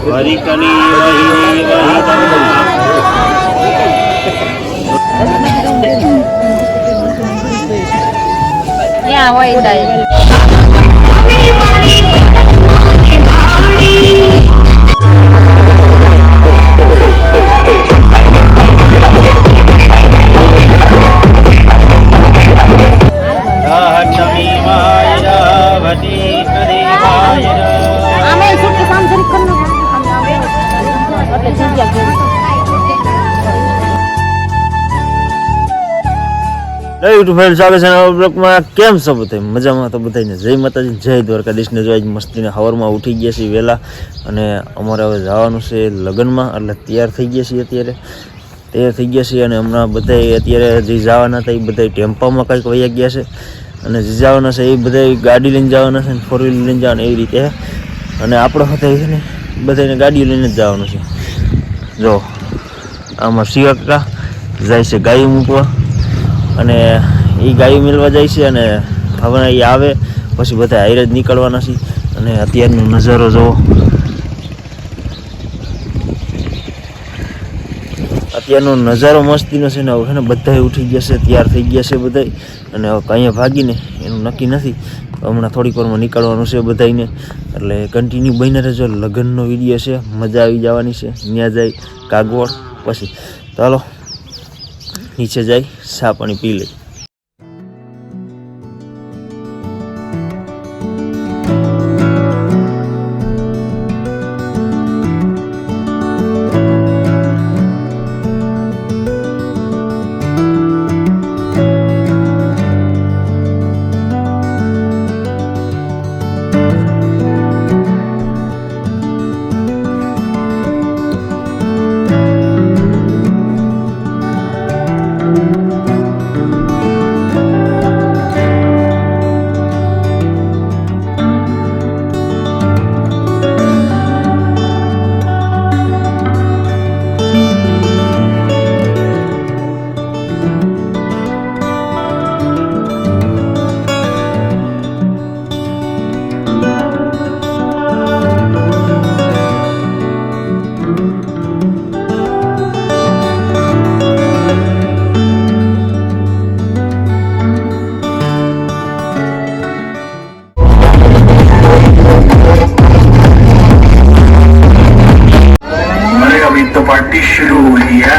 વરિકની વહિની ત્યાં હોય દાય કેમ છો બધા મજામાં? તો બધાને જય માતાજી, જય દ્વારકાધીશ ને. જો મસ્તીને હવારમાં ઉઠી ગયા છીએ વહેલા અને અમારે હવે જવાનું છે લગ્નમાં, એટલે તૈયાર થઈ ગયા છીએ અને હમણાં બધા અત્યારે જે જવાના હતા એ બધા ટેમ્પામાં કંઈક વયા ગયા છે અને જે જવાના છે એ બધા ગાડી લઈને જવાના છે ને 4 વ્હીલર લઈને જવાના એવી રીતે. અને આપણો સાથે છે ને બધાને ગાડીઓ લઈને જ જવાનું છે. જો આમાં શિવકા જાય છે ગાયું મૂકવા અને એ ગાયું મેળવા જાય છે અને હવે એ આવે પછી બધા હાઈર જ નીકળવાના છે. અને અત્યારનો નજારો જુઓ, અત્યારનો નજારો મસ્તીનો છે ને. હવે ને બધા ઉઠી ગયા છે, તૈયાર થઈ ગયા છે બધા, અને હવે કંઈ ભાગીને એનું નક્કી નથી. હમણાં થોડીક વારમાં નીકળવાનું છે બધાને, એટલે કન્ટિન્યુ બનીને રહેજો. લગ્નનો વિડીયો છે, મજા આવી જવાની છે. ત્યાં જાય કાગવડ, પછી ચાલો નીચે જાય ચા પાણી પી લઈ. पार्टी शुरू हुई है।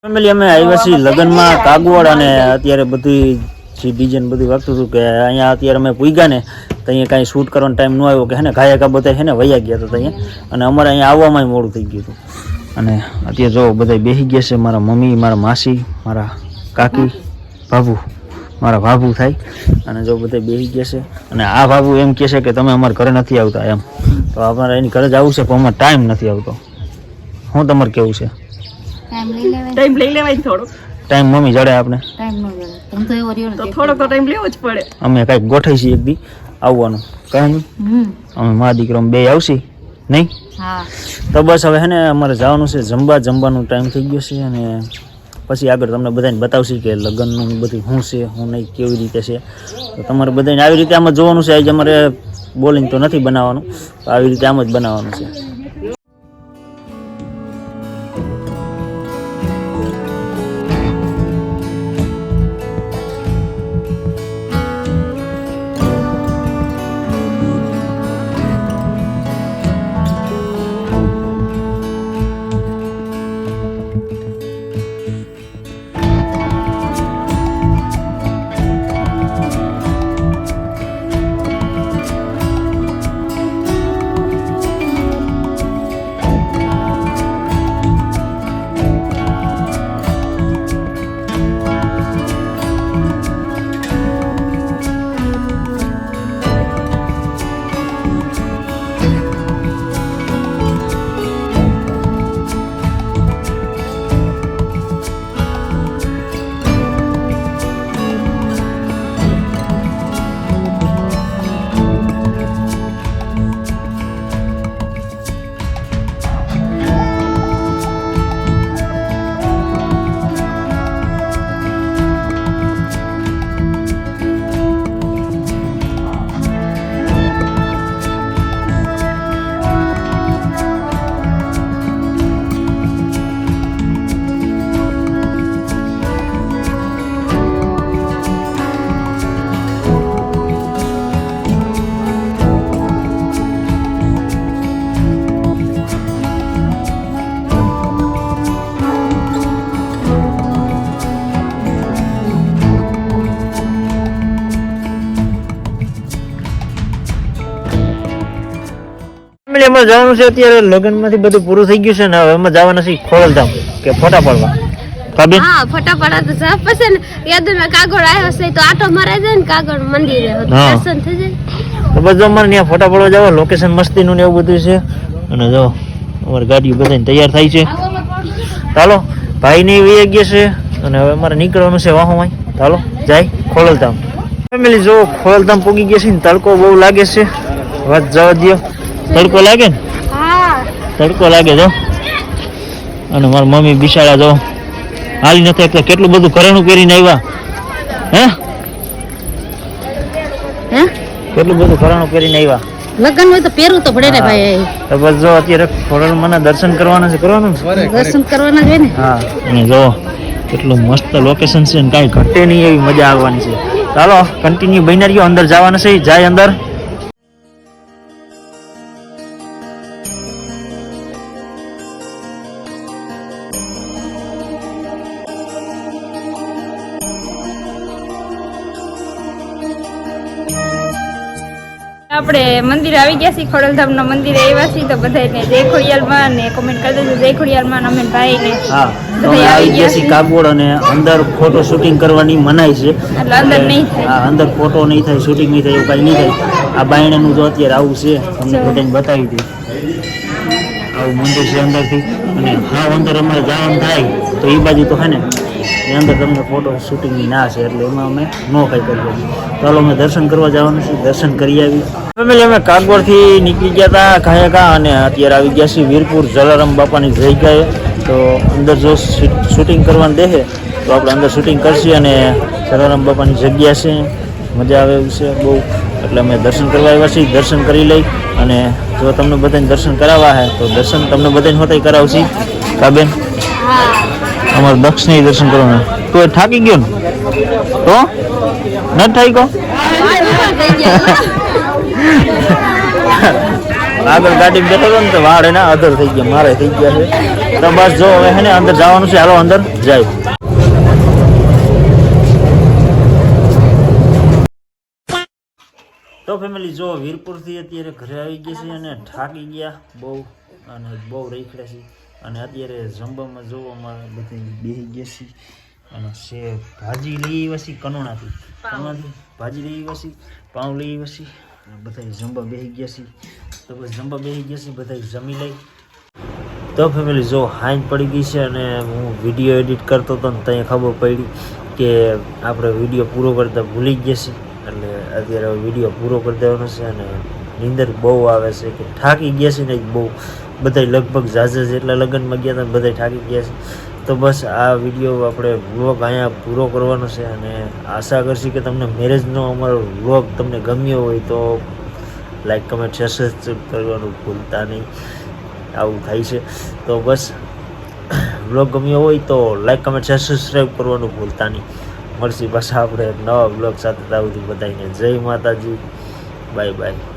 ફેમિલી અમે આવ્યા છીએ લગ્નમાં કાગવડ, અને અત્યારે બધી જે ડીજે ને બધું વાગતું હતું કે અહીંયા અત્યારે અમે પૂગ્યા ને તો અહીંયા કાંઈ શૂટ કરવાનો ટાઈમ ન આવ્યો કે હે ને ગાયકા બધા છે ને વયા ગયા હતા અહીંયા, અને અમારે અહીંયા આવવામાં મોડું થઈ ગયું હતું. અને અત્યારે જો બધા બેસી ગયા છે, મારા મમ્મી, મારા માસી, મારા કાકી, ભાભુ, મારા ભાભુ થાય, અને જો બધા બેસી ગયા છે. અને આ ભાભુ એમ કહે છે કે તમે અમારા ઘરે નથી આવતા એમ, તો અમારે એની ઘરે જ આવવું છે પણ અમારે ટાઈમ નથી આવતો. શું તમારે કેવું છે? ટાઈમ લઈ લેવાય થોડો. ટાઈમ મમ્મી જડે આપણે? ટાઈમ ન જડે. તમ તો એવો રહ્યો ને. તો થોડો તો ટાઈમ લેવો જ પડે. અમે કઈક ગોઠવી છીએ એક દી આવવાનું, કાંઈ અમે મા દીકરો બે આવશી નહીં? હા તો બસ હવે હે ને અમારે જવાનું છે જમવાનું ટાઈમ થઈ ગયો છે અને પછી આગળ તમને બધાને બતાવશે કે લગ્નનું બધું શું છે શું નહીં કેવી રીતે છે. તો તમારે બધાને આવી રીતે આમાં જોવાનું છે. આજે અમારે બોલિંગ તો નથી બનાવવાનું, આવી રીતે આમ જ બનાવવાનું છે. એમાં જવાનું છે અત્યારે લગ્નમાંથી બધું પૂરું થઈ ગયું છે ને હવે એમાં જવાના છે ખોડલધામ કે ફોટા પાડવા. ભાભી હા ફોટા પાડવા તો જવા પછી ને યાદમાં કાગળ આવ્યો છે તો આટો મરાઈ જાય ને કાગળ મંદિરે દર્શન થઈ જાય. તો બસ અમારે ત્યાં ફોટા પાડવા જવા લોકેશન મસ્તીનું ને એવું બધું છે. અને જો અમારી ગાડીઓ બધાને તૈયાર થાય છે. ચાલો ભાઈ ની વી ગયા છે અને હવે અમારે નીકળવાનું છે વાહોમાં. ચાલો જાય ખોડલધામ. ફેમિલી જો ખોડલધામ પૂગી ગયા છે ને તડકો બહુ લાગે છે. વાત જવા દો, તડકો લાગે ને? હા તડકો લાગે જો. અને મારી મમ્મી બિશાળા જો હાલી નથી એટલે કેટલું બધું ઘરેણું પહેરીને આવ્યા. હે કેટલું બધું ઘરેણું પહેરીને આવ્યા. લગન હોય તો પહેરવું તો પડે ને ભાઈ. તો બસ જો અત્યારે ખોડલમાંના દર્શન કરવાના છે. કરવાનું ને? દર્શન કરવાના જ હોય ને. હા અને જો કેટલું મસ્ત લોકેશન છે ને કાંઈ ઘટે નહીં એવી મજા આવવાની છે. ચાલો કન્ટિન્યુ બન્યા રહ્યો. અંદર જવાના છે, જાય અંદર. આપણે મંદિરે આવી ગયા છીએ, ખોડલધામ ના મંદિરે આવ્યા છીએ. તો બધાને જય ખોડિયાલમાં ને કોમેન્ટ કરી દેજો જય ખોડિયાલમાં ને અમીન ભાઈ ને. હા તો અમે આવી ગયા છીએ કાગોડ અને અંદર ફોટો શૂટિંગ કરવાની મનાઈ છે. એટલે અંદર નહીં થાય. હા અંદર ફોટો નહીં થાય, શૂટિંગ નહીં થાય, એવું કાંઈ નહીં થાય. આ બાયણાનું જો અત્યારે આવું છે તમને ફોટાને બતાવી દઉં. આવું મંદિર છે અંદરથી. અને હા અંદર અમારે જવાનું થાય તો એ બાજુ તો હે ને એ અંદર તમને ફોટો શૂટિંગની ના છે એટલે એમાં અમે નો કંઈ કરી. ચાલો અમે દર્શન કરવા જવાનું છે, દર્શન કરી આવી. ફેમિલી અમે કાગોડથી નીકળી ગયા હતા કાંયકા અને અત્યારે આવી ગયા છીએ વીરપુર જલારામ બાપાની જગ્યાએ. તો અંદર જો શૂટિંગ કરવાનું દેહે તો આપણે અંદર શૂટિંગ કરશી. અને જલારામ બાપાની જગ્યા છે, મજા આવે એવું છે બહુ. એટલે અમે દર્શન કરવા આવ્યા છીએ, દર્શન કરી લઈ. અને જો તમને બધાને દર્શન કરાવવા હે તો દર્શન તમને બધાને હોતા કરાવશી. કાબેન અમારે દક્ષિણ દર્શન કરવાના. તો એ થાકી ગયો ને તો ન થાકી ગયો. આગળ ગાડી બેઠો હતો ને તો વાળ એના અધર થઈ ગયા, મારે થઈ ગયા છે. તો બસ જો હવે હે ને અંદર જવાનું છે. હાલો અંદર જાય. તો ફેમિલી જો વીરપુરથી અત્યારે ઘરે આવી ગયા છે અને થાકી ગયા બહુ અને બહુ રખડ્યા છે. અને અત્યારે જમવામાં જોવામાં બધી બેસી ગયા છે. અને છે ભાજી લઈ આવ્યા છીએ કનોણાથી ભાજી લઈ આવ્યા છીએ, પાઉં લઈ આવ્યા છીએ. અને બધા જમવા બેસી ગયા છીએ. તો બસ જમવા બેસી ગયા છીએ, બધા જમી લઈ. તો ફેમિલી જો હાંજ પડી ગઈ છે અને હું વિડીયો એડિટ કરતો હતો ને ત્યાં ખબર પડી કે આપણે વિડીયો પૂરો કરતા ભૂલી ગયા છીએ. એટલે અત્યારે વિડીયો પૂરો કરી દેવાનો છે અને નીંદર બહુ આવે છે કે થાકી ગયા છે ને બહુ. બધા લગભગ ઝાઝા જેટલા લગ્નમાં ગયા હતા બધા થાકી ગયા છે. તો બસ આ વિડીયો આપણે વ્લોગ અહીંયા પૂરો કરવાનો છે અને આશા કરશી કે તમને મેરેજનો અમારો વ્લોગ તમને ગમ્યો હોય તો લાઈક કમેન્ટ શેર સબસ્ક્રાઈબ કરવાનું ભૂલતા નહીં. આવું થાય છે. તો બસ વ્લોગ ગમ્યો હોય તો લાઈક કમેન્ટ શેર સબસ્ક્રાઈબ કરવાનું ભૂલતા નહીં. મળશે પાછા આપણે નવા વ્લોગ સાથે. ત્યાં સુધી બધાને જય માતાજી. Bye bye.